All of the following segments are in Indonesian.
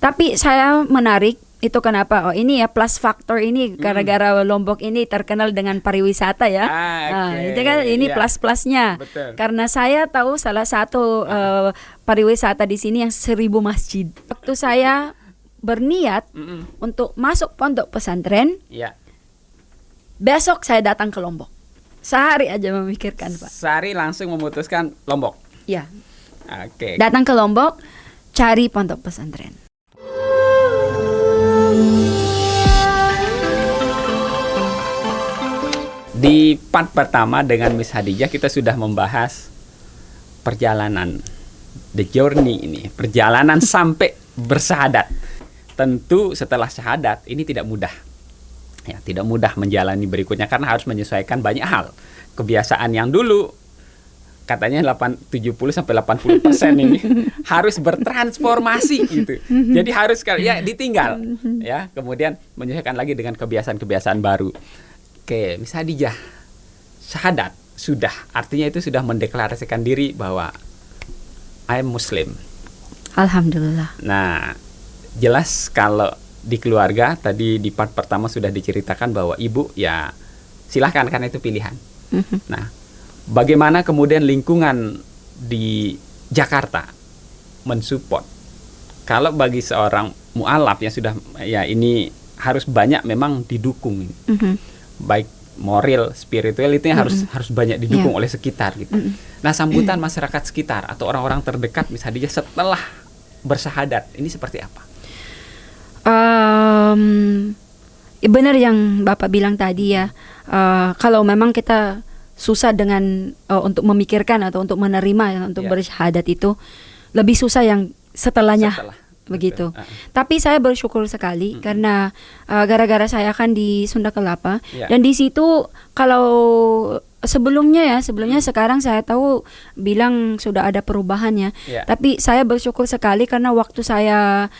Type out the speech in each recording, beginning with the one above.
Tapi saya menarik itu kenapa? Oh ini ya plus faktor ini gara-gara Lombok ini terkenal dengan pariwisata ya. Itu kan ini plus-plusnya. Betul. Karena saya tahu salah satu pariwisata di sini yang 1000 masjid. Waktu saya berniat untuk masuk pondok pesantren, besok saya datang ke Lombok. Sehari aja memikirkan, Pak. Sehari langsung memutuskan Lombok. Ya. Oke. Datang ke Lombok, cari pondok pesantren. Di part pertama dengan Miss Hadijah kita sudah membahas perjalanan, the journey ini, perjalanan sampai bersyahadat. Tentu setelah syahadat ini tidak mudah. Ya, tidak mudah menjalani berikutnya karena harus menyesuaikan banyak hal. Kebiasaan yang dulu katanya 70 sampai 80% ini harus bertransformasi gitu. Jadi harus ya ditinggal ya, kemudian menyesuaikan lagi dengan kebiasaan-kebiasaan baru. Oke, Miss Hadijah, syahadat sudah, artinya itu sudah mendeklarasikan diri bahwa I am Muslim. Alhamdulillah. Nah, jelas kalau di keluarga tadi di part pertama sudah diceritakan bahwa ibu ya silahkan karena itu pilihan. Nah, bagaimana kemudian lingkungan di Jakarta mensupport? Kalau bagi seorang mu'alaf yang sudah ya ini harus banyak memang didukung, baik moral, spiritual itu harus banyak didukung oleh sekitar gitu. Nah, sambutan masyarakat sekitar atau orang-orang terdekat Miss Hadijah setelah bersyahadat ini seperti apa? Benar yang Bapak bilang tadi ya. Kalau memang kita susah dengan untuk memikirkan atau untuk menerima untuk bersyahadat itu, lebih susah yang setelahnya. Begitu. Tapi saya bersyukur sekali karena gara-gara saya kan di Sunda Kelapa dan di situ kalau sebelumnya sekarang saya tahu bilang sudah ada perubahan ya. Tapi saya bersyukur sekali karena waktu saya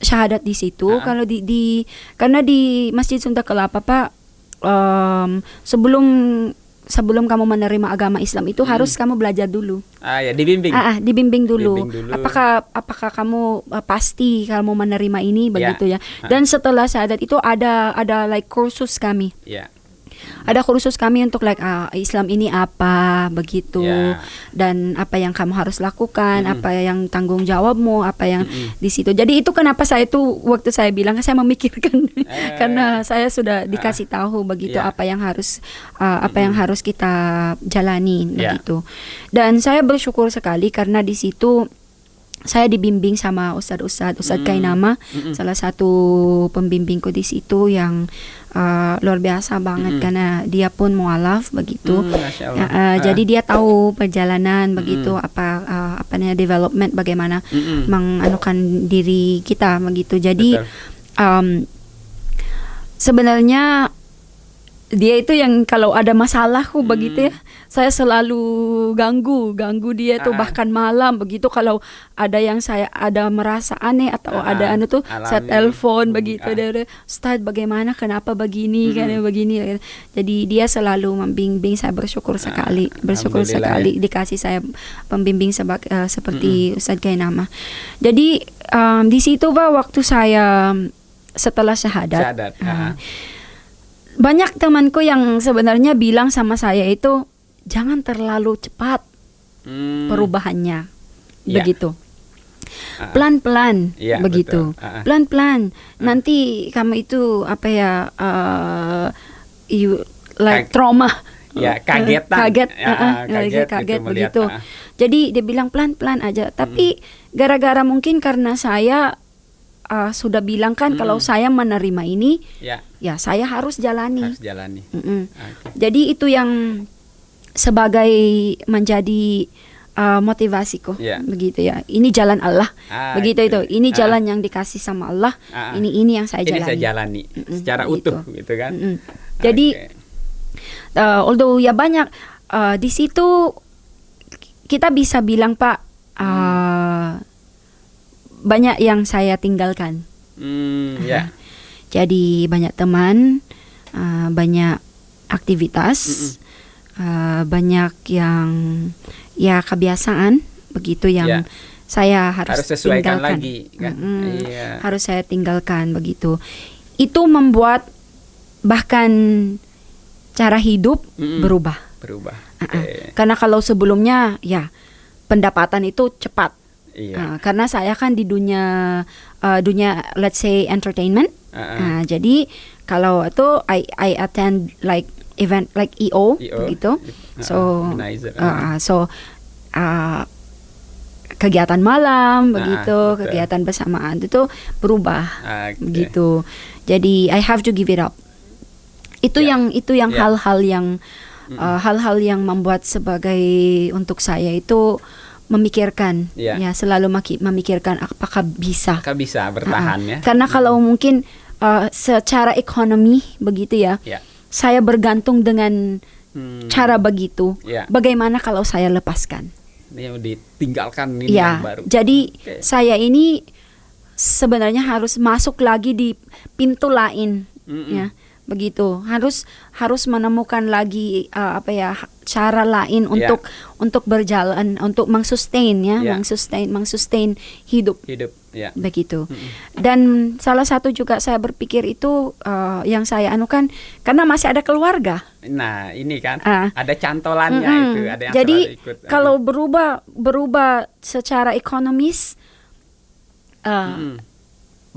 syahadat di situ kalau karena di Masjid Sunda Kelapa Pak, sebelum kamu menerima agama Islam itu harus kamu belajar dulu. Dibimbing. Dibimbing dulu. Apakah kamu pasti kamu menerima ini begitu ya. Dan setelah syahadat itu ada like kursus kami. Ada kursus kami untuk like Islam ini apa begitu dan apa yang kamu harus lakukan, apa yang tanggung jawabmu, apa yang di situ. Jadi itu kenapa saya itu waktu saya bilang saya memikirkan karena saya sudah dikasih tahu begitu apa yang harus kita jalani begitu. Dan saya bersyukur sekali karena di situ saya dibimbing sama Ustadz Kainama, salah satu pembimbingku di situ yang luar biasa banget karena dia pun mualaf begitu. Jadi dia tahu perjalanan begitu apa development bagaimana menganukan diri kita begitu. Jadi sebenarnya dia itu yang kalau ada masalahku begitu ya, saya selalu ganggu dia tuh bahkan malam begitu. Kalau ada yang saya ada merasa aneh atau ada tuh saya telepon begitu dari Ustaz bagaimana kenapa begini begini. Jadi dia selalu membimbing. Saya bersyukur sekali dikasih saya pembimbing seperti Ustaz Kainama. Jadi di situ Pak waktu saya setelah syahadat. Banyak temanku yang sebenarnya bilang sama saya itu jangan terlalu cepat perubahannya, begitu. Pelan-pelan, begitu. Pelan-pelan. Nanti kamu itu trauma. Kaget Kaget begitu. Jadi dia bilang pelan-pelan aja. Tapi gara-gara mungkin karena saya sudah bilang kan kalau saya menerima ini, ya saya harus jalani. Jadi itu yang sebagai menjadi motivasiku, begitu ya. Ini jalan Allah, begitu itu. Ini jalan yang dikasih sama Allah. Ini yang saya jalani. Ini saya jalani secara utuh, gitu kan. Jadi, although ya banyak di situ kita bisa bilang Pak. Banyak yang saya tinggalkan. Jadi banyak teman, banyak aktivitas, banyak yang ya kebiasaan begitu yang saya harus sesuaikan tinggalkan lagi kan. Iya. Harus saya tinggalkan begitu. Itu membuat bahkan cara hidup berubah. Karena kalau sebelumnya ya pendapatan itu cepat. Karena saya kan di dunia let's say entertainment. Jadi kalau itu I attend like event like EO gitu. Kegiatan malam begitu, kegiatan bersamaan itu berubah begitu. Jadi I have to give it up. Itu yang hal-hal yang hal-hal yang membuat sebagai untuk saya itu memikirkan ya selalu memikirkan apakah bisa bertahan ya. Karena kalau mungkin secara ekonomi begitu ya. Saya bergantung dengan cara begitu. Bagaimana kalau saya lepaskan? Yang ditinggalkan ini yang baru. Jadi saya ini sebenarnya harus masuk lagi di pintu lain, ya begitu. Harus menemukan lagi cara lain untuk berjalan, untuk mengsustain mengsustain hidup. Begitu. Dan salah satu juga saya berpikir itu yang saya anukan karena masih ada keluarga. Nah, ini kan ada cantolannya itu, ada yang jadi ikut. Kalau berubah secara ekonomis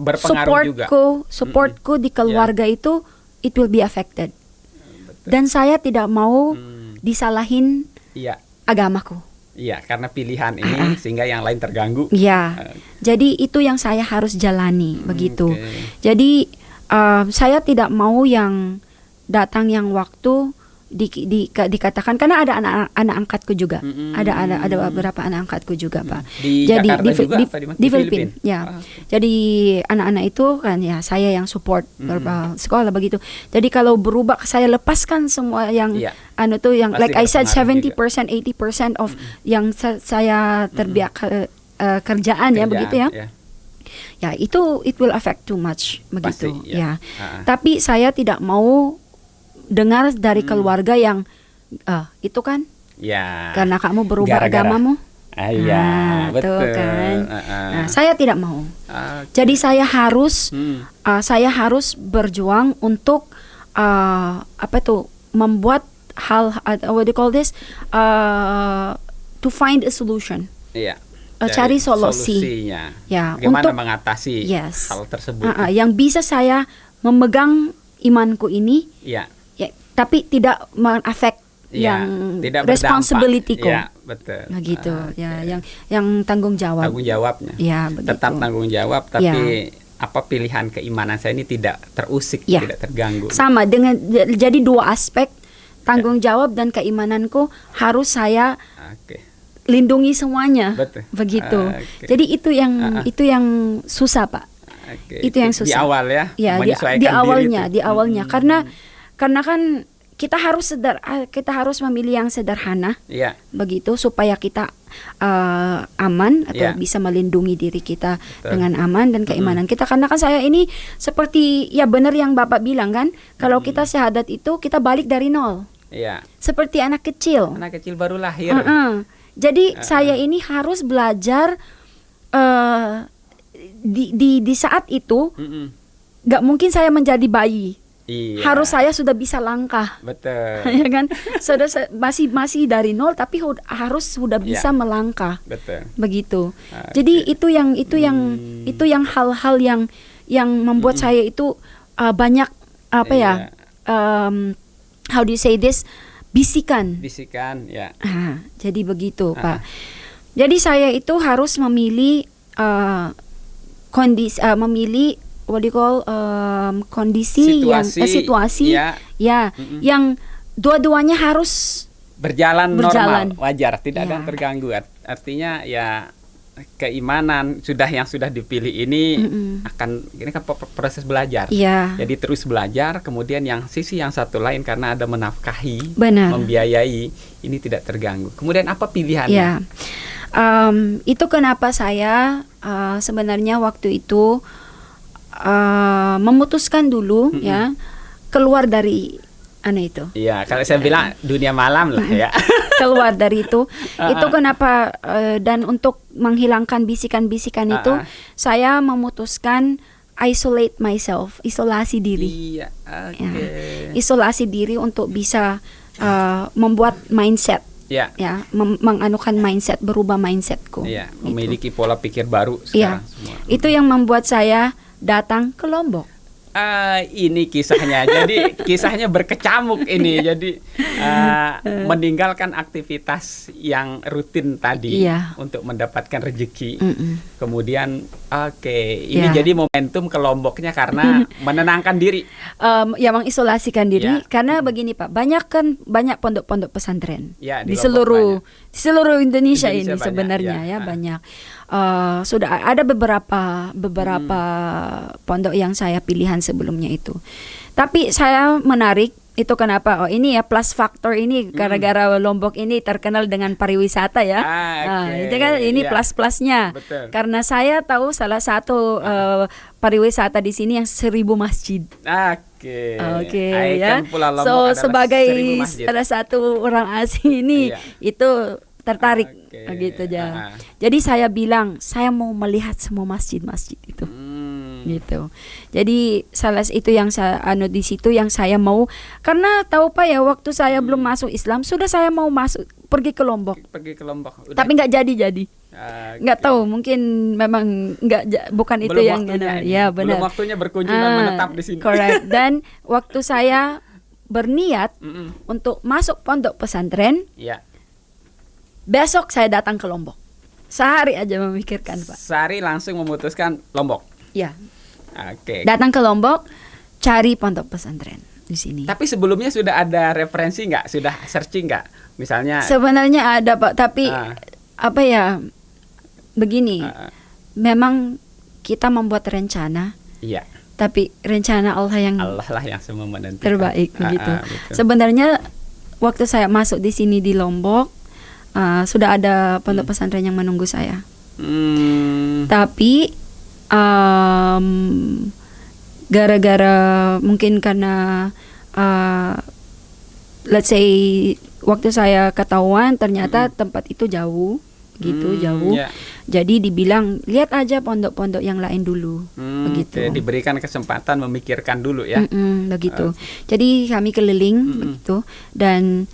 berpengaruh juga. Supportku di keluarga itu it will be affected. Dan saya tidak mau disalahin agamaku. Iya, karena pilihan ini sehingga yang lain terganggu. Iya. Jadi itu yang saya harus jalani begitu. Jadi saya tidak mau yang datang yang waktu dikatakan karena ada anak angkatku juga. Ada beberapa anak angkatku juga, Pak. Jadi di Filipina. Ya. Jadi anak-anak itu kan ya saya yang support sekolah begitu. Jadi kalau berubah saya lepaskan semua yang yang like I said 70% 80% of yang saya terbiak kerjaan ya begitu ya. Ya itu it will affect too much begitu. Pasti, ya. Tapi saya tidak mau dengar dari keluarga yang itu kan karena kamu berubah agamamu. Betul kan. Nah, saya tidak mau. Jadi saya harus berjuang untuk membuat hal what do you call this to find a solution. Cari solusinya. Ya, bagaimana mengatasi hal tersebut. Yang bisa saya memegang imanku ini. Tapi tidak mengafek yang responsibility-ku. Betul. Nah gitu. Yang tanggung jawab. Tanggung jawabnya. Tetap tanggung jawab tapi apa pilihan keimanan saya ini tidak terusik, tidak terganggu. Sama dengan jadi dua aspek tanggung jawab dan keimananku harus saya lindungi semuanya. Betul. Begitu. Jadi itu yang susah, Pak. Itu yang susah. Di awal ya. Menyesuaikan di awalnya karena kan kita harus memilih yang sederhana, begitu supaya kita aman atau bisa melindungi diri kita dengan aman dan keimanan kita. Karena kan saya ini seperti benar yang Bapak bilang kan, kalau kita syahadat itu kita balik dari nol, seperti anak kecil baru lahir. Jadi saya ini harus belajar di saat itu, nggak mungkin saya menjadi bayi. Harus saya sudah bisa langkah. Betul. Ya kan? Masih dari nol tapi harus sudah bisa melangkah. Betul. Begitu. Jadi itu yang hal-hal yang membuat saya itu banyak how do you say this? Bisikan, ya. Jadi begitu, Pak. Jadi saya itu harus memilih situasi yang dua-duanya harus berjalan normal, wajar, tidak ada yang terganggu. Artinya keimanan yang sudah dipilih ini ini kan proses belajar. Jadi terus belajar, kemudian sisi yang satu lain karena ada menafkahi, membiayai, ini tidak terganggu. Kemudian apa pilihannya? Itu kenapa saya sebenarnya waktu itu memutuskan dulu keluar dari itu. Iya, kalau saya bilang dunia malam lah ya. Keluar dari itu. Itu kenapa dan untuk menghilangkan bisikan-bisikan itu saya memutuskan isolate myself, isolasi diri. Iya, ya. Isolasi diri untuk bisa membuat mindset. Ya, menganukan mindset, berubah mindsetku. Iya, memiliki pola pikir baru sekarang semua. Itu yang membuat saya datang ke Lombok. Ini kisahnya. Jadi kisahnya berkecamuk ini. Jadi meninggalkan aktivitas yang rutin tadi untuk mendapatkan rezeki. Kemudian ini jadi momentum ke Lomboknya karena menenangkan diri. Mengisolasikan diri karena begini Pak, banyak pondok-pondok pesantren di seluruh Indonesia ini banyak, sebenarnya banyak. Sudah ada beberapa pondok yang saya pilihan sebelumnya itu. Tapi saya menarik itu kenapa? Ini ya plus faktor ini gara-gara Lombok ini terkenal dengan pariwisata ya. Itu kan ini plus-plusnya. Karena saya tahu salah satu pariwisata di sini yang 1000 masjid. Oke, ya. So sebagai salah satu orang asing ini itu tertarik gitu aja. Jadi saya bilang saya mau melihat semua masjid-masjid itu. Gitu. Jadi salah itu yang saya di situ yang saya mau, karena tahu Pak ya, waktu saya belum masuk Islam sudah saya mau pergi ke Lombok. Udah. Tapi nggak jadi. Nggak tahu, mungkin memang bukan itu yang ya benar. Belum waktunya berkunjung dan menetap di sini. Correct. Dan waktu saya berniat untuk masuk pondok pesantren, besok saya datang ke Lombok. Sehari aja memikirkan Pak. Sehari langsung memutuskan Lombok. Ya. Datang ke Lombok, cari pondok pesantren di sini. Tapi sebelumnya sudah ada referensi nggak? Sudah searching nggak? Misalnya. Sebenarnya ada Pak, tapi begini. Memang kita membuat rencana. Iya. Tapi rencana Allah lah yang semua menentukan. Terbaik begitu. Sebenarnya waktu saya masuk di sini di Lombok, sudah ada pondok pesantren yang menunggu saya. Tapi gara-gara mungkin karena let's say waktu saya ketahuan ternyata tempat itu jauh gitu, jauh. Jadi dibilang lihat aja pondok-pondok yang lain dulu, begitu. Diberikan kesempatan memikirkan dulu ya. Begitu. Jadi kami keliling begitu, dan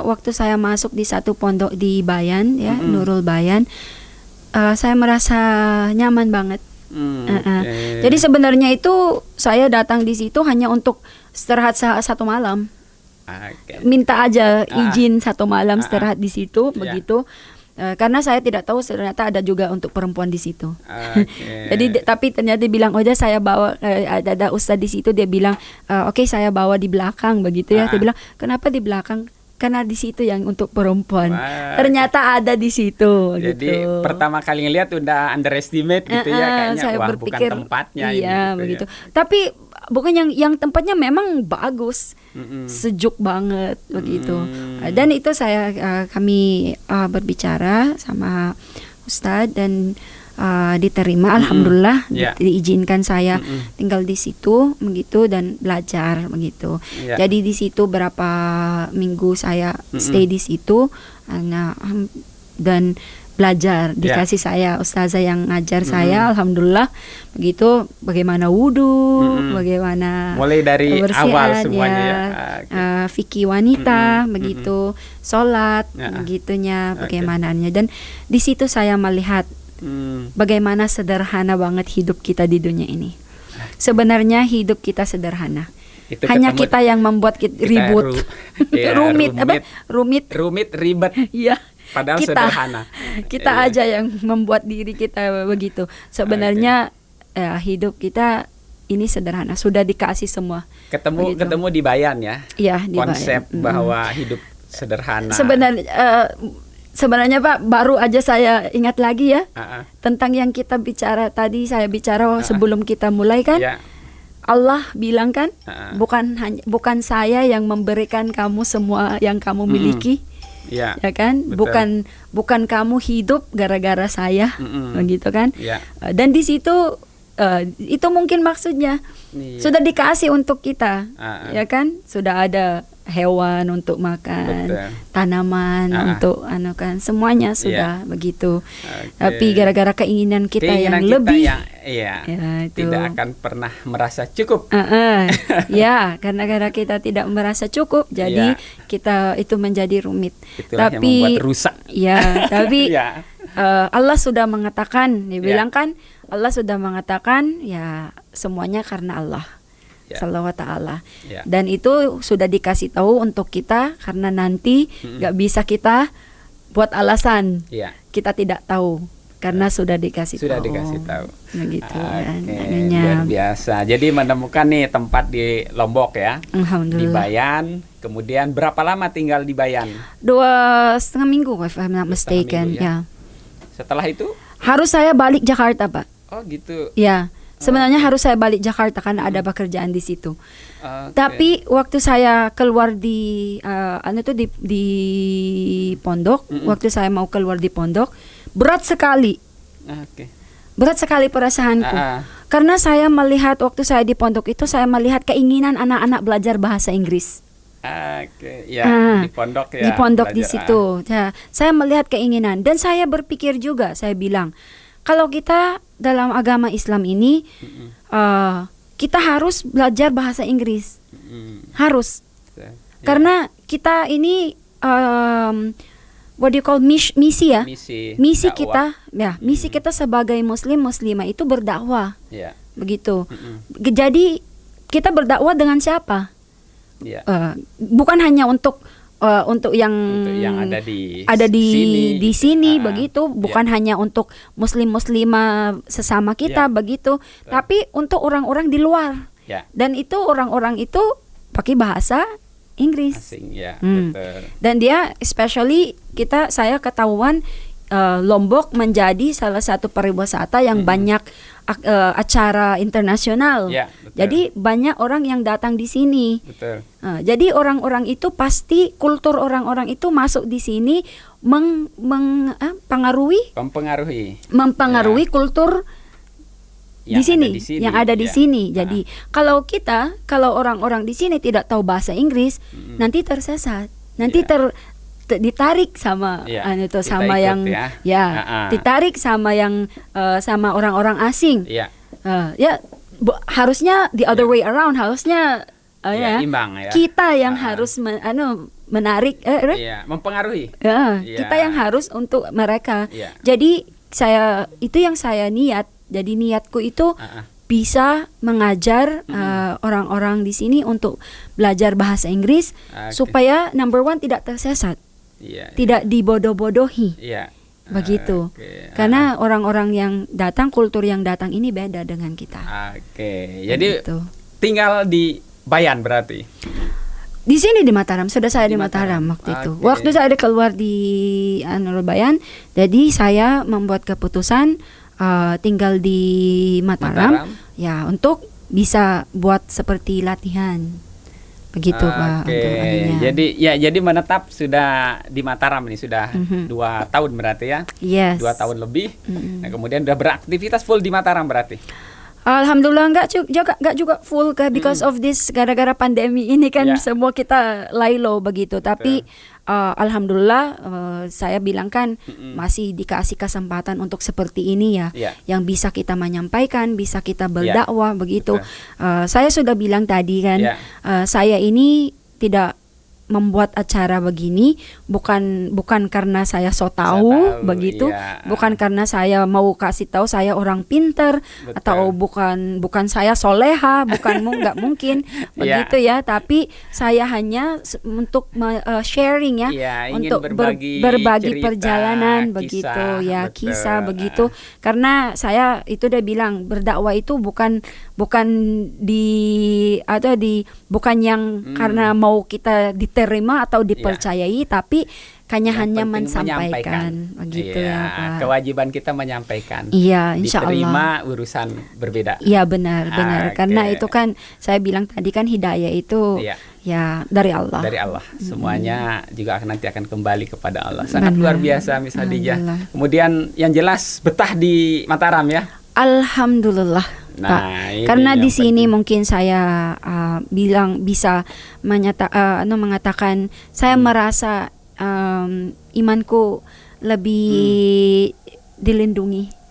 waktu saya masuk di satu pondok di Bayan ya, Nurul Bayan, saya merasa nyaman banget. Jadi sebenarnya itu saya datang di situ hanya untuk istirahat satu malam. Minta aja izin satu malam istirahat di situ, begitu. Karena saya tidak tahu ternyata ada juga untuk perempuan di situ. Jadi tapi ternyata dia bilang, "Oh, saya bawa ada ustadz di situ." Dia bilang, "Oke, saya bawa di belakang," begitu ya. Dia bilang, "Kenapa di belakang?" Karena di situ yang untuk perempuan. Ternyata ada di situ. Jadi gitu. Pertama kali ngelihat udah underestimate gitu ya, kayaknya saya berpikir, bukan tempatnya. Iya gitu, begitu. Ya. Tapi bukan yang tempatnya memang bagus, sejuk banget begitu. Dan itu kami berbicara sama Ustadz dan diterima, alhamdulillah, diizinkan saya tinggal di situ begitu dan belajar begitu. Jadi di situ berapa minggu saya stay di situ, dan belajar, dikasih saya ustazah yang ngajar saya, alhamdulillah begitu, bagaimana wudu, bagaimana mulai dari awal semuanya fikih wanita, begitu, sholat, begitunya, bagaimananya. Dan di situ saya melihat bagaimana sederhana banget hidup kita di dunia ini. Sebenarnya hidup kita sederhana. Itu hanya kita yang membuat ribut, rumit, ribet. Iya. Padahal sederhana. Kita aja yang membuat diri kita begitu. Sebenarnya hidup kita ini sederhana. Sudah dikasih semua. Ketemu di Bayan ya. Iya, di konsep Bayan. Bahwa hidup sederhana. Sebenarnya Pak, baru aja saya ingat lagi ya tentang yang kita bicara tadi. Saya bicara sebelum kita mulai kan. Allah bilang kan, bukan saya yang memberikan kamu semua yang kamu miliki. Ya kan, bukan kamu hidup gara-gara saya, begitu kan. Dan di situ itu mungkin maksudnya. Sudah dikasih untuk kita, ya kan? Sudah ada hewan untuk makan, tanaman untuk kan, semuanya sudah begitu. Tapi gara-gara keinginan kita yang lebih, tidak akan pernah merasa cukup. Ya, karena gara kita tidak merasa cukup, jadi kita itu menjadi rumit. Itulah tapi yang membuat rusak. Ya, tapi Allah sudah mengatakan, dibilang kan, Allah sudah mengatakan ya semuanya karena Allah. Sallallahu ta'ala. Dan itu sudah dikasih tahu untuk kita, karena nanti gak bisa kita buat alasan kita tidak tahu, karena sudah dikasih tahu. Begitu kan. Luar biasa. Jadi menemukan nih tempat di Lombok ya. Di Bayan. Kemudian berapa lama tinggal di Bayan? 2,5 minggu if I'm not mistaken. Setelah itu harus saya balik Jakarta, Pak. Oh gitu. Ya. Sebenarnya harus saya balik Jakarta karena ada pekerjaan di situ. Tapi waktu saya keluar di pondok, waktu saya mau keluar di pondok, berat sekali. Berat sekali perasaanku. Karena saya melihat waktu saya di pondok itu, saya melihat keinginan anak-anak belajar bahasa Inggris. Di pondok ya. Di pondok di situ. Saya melihat keinginan, dan saya berpikir juga, saya bilang, kalau kita dalam agama Islam ini, kita harus belajar bahasa Inggris. Harus. Karena kita ini what do you call misi ya? Misi kita, misi kita sebagai muslimah itu berdakwah. Begitu. Jadi kita berdakwah dengan siapa? Bukan hanya untuk yang ada di sini begitu, bukan hanya untuk muslimah sesama kita begitu, tapi untuk orang-orang di luar. Dan itu orang-orang itu pakai bahasa Inggris. Dan dia especially saya ketahuan Lombok menjadi salah satu pariwisata yang banyak acara internasional. Jadi banyak orang yang datang di sini. Jadi orang-orang itu pasti kultur orang-orang itu masuk di sini mempengaruhi kultur di sini yang ada di sini. Jadi kalau orang-orang di sini tidak tahu bahasa Inggris, nanti tersesat. Nanti ditarik sama ditarik sama yang sama orang-orang asing. Harusnya the other way around, harusnya imbang, kita yang harus menarik mempengaruhi. Kita yang harus untuk mereka. Jadi itu yang saya niat. Jadi niatku itu bisa mengajar orang-orang di sini untuk belajar bahasa Inggris supaya number one tidak tersesat. Tidak dibodoh-bodohi. Begitu. Karena orang-orang yang datang, kultur yang datang ini beda dengan kita. Jadi tinggal di Bayan berarti. Di sini di Mataram, sudah saya di Mataram waktu itu. Waktu saya keluar di Bayan, jadi saya membuat keputusan tinggal di Mataram ya, untuk bisa buat seperti latihan. Begitu Pak. Jadi menetap sudah di Mataram ini sudah 2 tahun berarti ya? 2 tahun lebih. Nah, kemudian sudah beraktivitas full di Mataram berarti? Alhamdulillah enggak juga full because of this, gara-gara pandemi ini kan semua kita lay low begitu. Tapi alhamdulillah saya bilang kan masih dikasih kesempatan untuk seperti ini yang bisa kita menyampaikan, bisa kita berdakwah begitu. Saya sudah bilang tadi kan, saya ini tidak membuat acara begini bukan karena saya tahu begitu, bukan karena saya mau kasih tahu saya orang pinter, atau bukan saya soleha, nggak mungkin begitu ya, tapi saya hanya untuk sharing untuk berbagi cerita, perjalanan kisah, begitu kisah begitu. Karena saya itu udah bilang berdakwah itu bukan yang karena mau kita diterima atau dipercayai, tapi hanya menyampaikan begitu Pak. Kewajiban kita menyampaikan. Insya Allah. Diterima urusan berbeda. Benar. Karena itu kan saya bilang tadi kan hidayah itu dari Allah. Dari Allah. Semuanya juga nanti akan kembali kepada Allah. Sangat luar biasa Miss Khadijah. Kemudian yang jelas betah di Mataram ya. Alhamdulillah. Nah, ini karena di yang sini penting. mungkin saya bilang bisa mengatakan saya merasa imanku lebih dilindungi.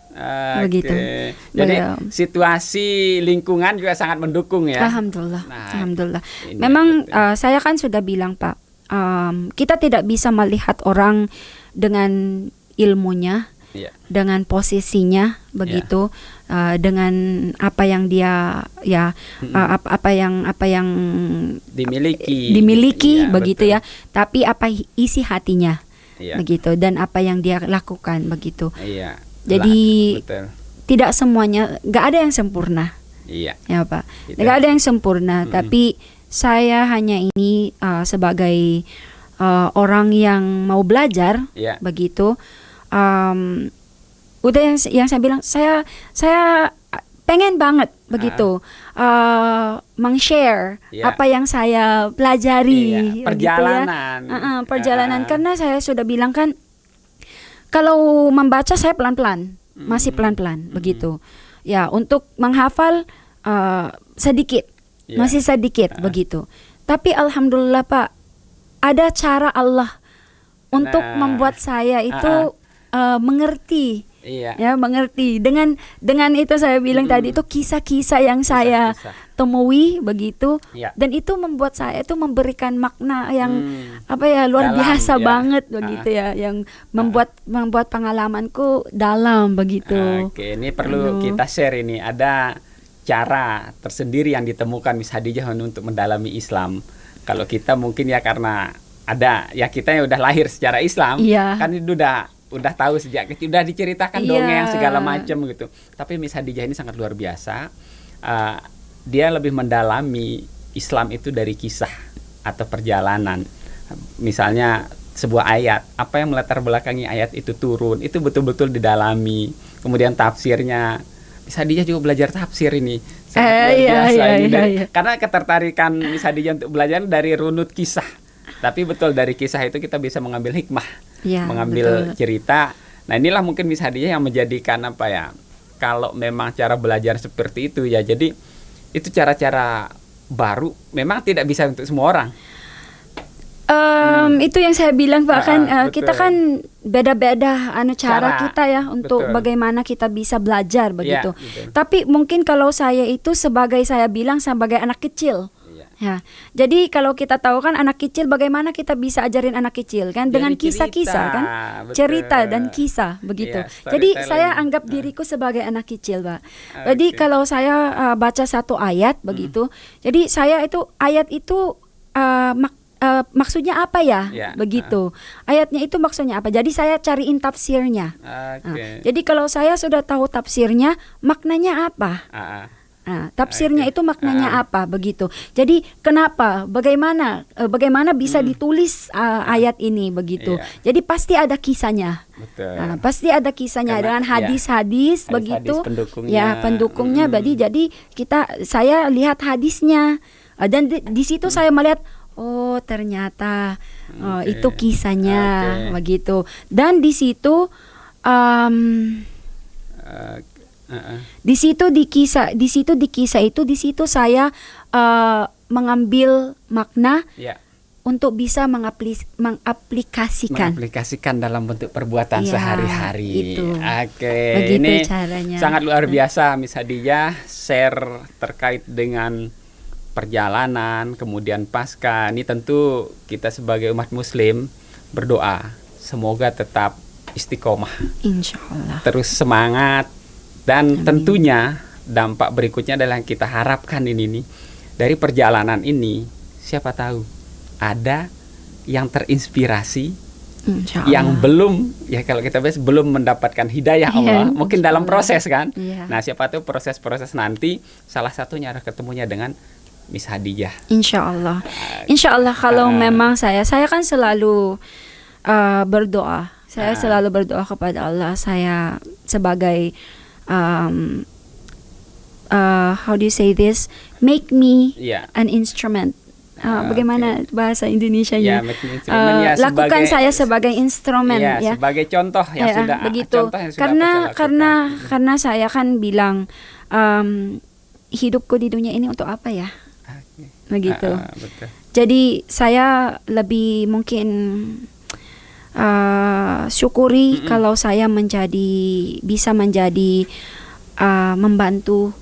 Begitu. Jadi situasi lingkungan juga sangat mendukung ya. Alhamdulillah. Nah, Alhamdulillah. ini Memang betul. saya kan sudah bilang Pak, kita tidak bisa melihat orang dengan ilmunya, dengan posisinya begitu, dengan apa yang dia apa yang dimiliki begitu betul. ya. Tapi apa isi hatinya Iya. begitu, dan apa yang dia lakukan begitu. Iya. Jadi Betul. tidak semuanya, nggak ada yang sempurna. Iya. Ya Pak, nggak ada yang sempurna. Tapi saya hanya ini sebagai orang yang mau belajar, begitu. Udah yang saya bilang, saya pengen banget begitu meng-share apa yang saya pelajari, perjalanan, gitu ya. Perjalanan, karena saya sudah bilang kan, kalau membaca saya pelan-pelan, masih pelan-pelan begitu. Ya, untuk menghafal sedikit, masih sedikit begitu. Tapi alhamdulillah Pak, ada cara Allah untuk membuat saya itu mengerti. Ya, mengerti. Dengan itu saya bilang tadi, itu kisah-kisah yang saya temui begitu, dan itu membuat saya itu memberikan makna yang luar dalam, biasa banget begitu ya, yang membuat pengalamanku dalam begitu. Oke, ini perlu kita share ini. Ada cara tersendiri yang ditemukan Miss Khadijah untuk mendalami Islam. Kalau kita mungkin ya karena ada ya, kita yang udah lahir secara Islam, kan itu udah tahu sejak kecil, udah diceritakan dongeng segala macam gitu. Tapi Miss Khadijah ini sangat luar biasa. Dia lebih mendalami Islam itu dari kisah atau perjalanan. Misalnya sebuah ayat, apa yang melatar belakangi ayat itu turun, itu betul-betul didalami. Kemudian tafsirnya, Miss Khadijah juga belajar tafsir ini. Sangat luar biasa ini. Karena ketertarikan Miss Khadijah untuk belajar dari runut kisah. Tapi betul, dari kisah itu kita bisa mengambil hikmah, mengambil cerita. Nah, inilah mungkin Miss Khadijah yang menjadikan kalau memang cara belajar seperti itu ya. Jadi itu cara-cara baru memang tidak bisa untuk semua orang. Itu yang saya bilang Pak, kan kita kan beda-beda cara kita ya untuk bagaimana kita bisa belajar begitu. Tapi mungkin kalau saya itu sebagai anak kecil. Ya, jadi kalau kita tahu kan anak kecil, bagaimana kita bisa ajarin anak kecil kan, dengan kisah-kisah kan, cerita dan kisah begitu. Jadi saya anggap diriku sebagai anak kecil Pak. Jadi kalau saya baca satu ayat begitu, jadi saya itu ayat itu maksudnya apa ya, begitu. Ayatnya itu maksudnya apa. Jadi saya cariin tafsirnya. Jadi kalau saya sudah tahu tafsirnya, maknanya apa. Tafsirnya itu maknanya apa begitu. Jadi kenapa, bagaimana bisa ditulis ayat ini begitu. Jadi pasti ada kisahnya. Pasti ada kisahnya. Karena dengan hadis-hadis begitu. Pendukungnya. Jadi saya lihat hadisnya, dan di situ saya melihat, oh ternyata itu kisahnya begitu. Dan di situ di situ saya mengambil makna untuk bisa mengaplikasikan dalam bentuk perbuatan sehari-hari. Itu. Oke, ini caranya. Sangat luar biasa Miss Khadijah share terkait dengan perjalanan, kemudian pasca. Ini tentu kita sebagai umat muslim berdoa semoga tetap istiqomah, insyaallah, terus semangat. Dan tentunya dampak berikutnya adalah yang kita harapkan ini dari perjalanan ini, siapa tahu ada yang terinspirasi, yang belum, ya kalau kita bahas belum mendapatkan hidayah Allah, mungkin dalam proses kan. Nah, siapa tahu proses-proses nanti salah satunya ada ketemunya dengan Miss Khadijah. Insyaallah. Insyaallah kalau memang saya kan selalu berdoa. Saya selalu berdoa kepada Allah. Saya sebagai how do you say this? Make me an instrument. Bagaimana bahasa Indonesianya? Lakukan saya sebagai instrumen, sebagai contoh yang sudah begitu. Contoh yang sudah karena saya kan bilang hidupku di dunia ini untuk apa ya? Begitu. Betul. Jadi saya lebih mungkin syukuri kalau saya bisa menjadi membantu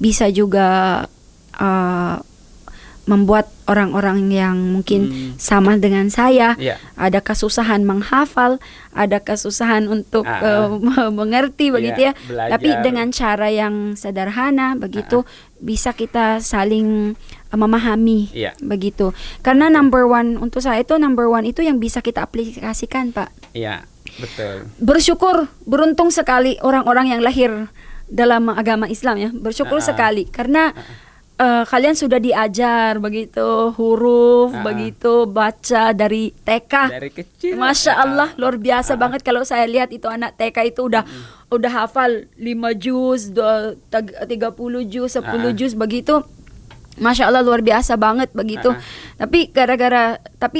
bisa juga membuat orang-orang yang mungkin sama dengan saya ada kesusahan menghafal, ada kesusahan untuk mengerti begitu ya. Belajar. Tapi dengan cara yang sederhana begitu bisa kita saling memahami begitu. Karena number one itu yang bisa kita aplikasikan, Pak. Iya, betul. Bersyukur, beruntung sekali orang-orang yang lahir dalam agama Islam ya. Bersyukur sekali karena kalian sudah diajar begitu huruf, begitu baca dari TK. Dari kecil. Masya Allah, luar biasa banget kalau saya lihat itu anak TK itu udah hafal 5 juz, 30 juz, 10 juz begitu. Masya Allah, luar biasa banget begitu. Tapi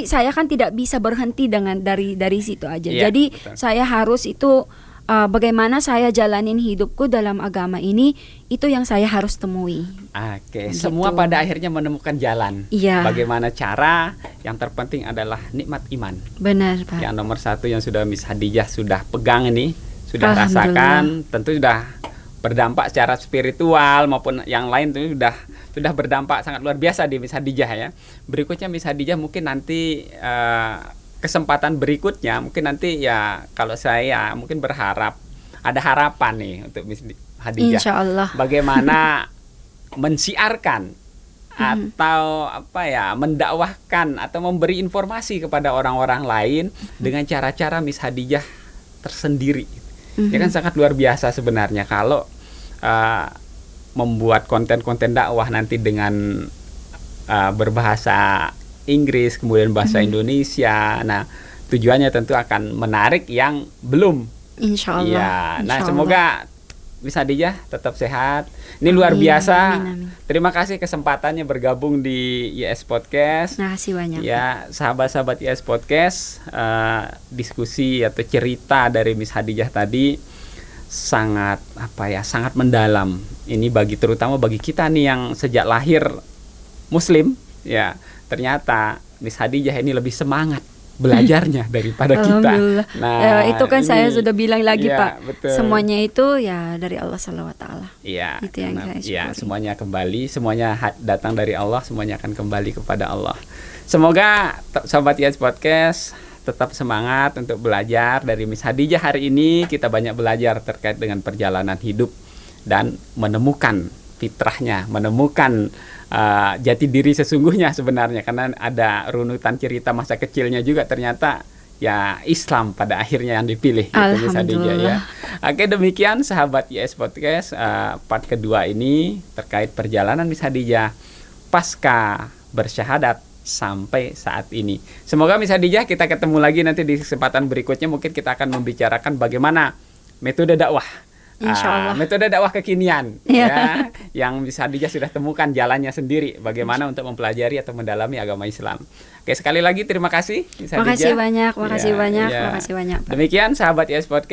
saya kan tidak bisa berhenti dari situ aja. Jadi betul. Saya harus itu bagaimana saya jalanin hidupku dalam agama ini, itu yang saya harus temui. Oke, gitu. Semua pada akhirnya menemukan jalan. Bagaimana cara, yang terpenting adalah nikmat iman. Benar, Pak. Yang nomor 1 yang sudah Miss Hadijah sudah pegang ini, sudah rasakan, tentu sudah berdampak secara spiritual maupun yang lain itu sudah berdampak sangat luar biasa di Miss Hadijah ya. Berikutnya Miss Hadijah mungkin nanti kesempatan berikutnya mungkin nanti ya kalau saya mungkin berharap ada harapan nih untuk Miss Hadijah. Insya Allah. Bagaimana mensiarkan atau mendakwahkan atau memberi informasi kepada orang-orang lain dengan cara-cara Miss Hadijah tersendiri. Ya kan sangat luar biasa sebenarnya kalau membuat konten-konten dakwah nanti dengan berbahasa Inggris, kemudian bahasa Indonesia. Nah, tujuannya tentu akan menarik yang belum. Insya Allah. Ya, nah semoga Miss Hadijah tetap sehat. Ini luar biasa. Amin. Terima kasih kesempatannya bergabung di IS Podcast. Terima kasih banyak. Ya, sahabat-sahabat IS Podcast, diskusi atau cerita dari Miss Hadijah tadi sangat sangat mendalam. Ini terutama bagi kita nih yang sejak lahir Muslim, ya. Ternyata Miss Hadijah ini lebih semangat belajarnya daripada kita. Nah, itu kan saya sudah bilang lagi, Pak. Betul. Semuanya itu ya dari Allah Subhanahu wa taala. Iya. Itu yang saya syukuri. Ya, semuanya kembali, semuanya datang dari Allah, semuanya akan kembali kepada Allah. Semoga sahabat IS Podcast tetap semangat untuk belajar dari Miss Hadijah hari ini. Kita banyak belajar terkait dengan perjalanan hidup dan menemukan fitrahnya, menemukan jati diri sesungguhnya sebenarnya, karena ada runutan cerita masa kecilnya juga ternyata ya Islam pada akhirnya yang dipilih. Alhamdulillah. Ya. Oke, demikian sahabat IS Podcast part kedua ini terkait perjalanan Miss Hadijah pasca bersyahadat sampai saat ini. Semoga Miss Hadijah kita ketemu lagi nanti di kesempatan berikutnya, mungkin kita akan membicarakan bagaimana metode dakwah. Insyaallah. Metode dakwah kekinian ya, yang Miss Hadijah sudah temukan jalannya sendiri bagaimana untuk mempelajari atau mendalami agama Islam. Oke, sekali lagi terima kasih Miss Hadijah. Makasih banyak, makasih banyak. Demikian sahabat IS Podcast.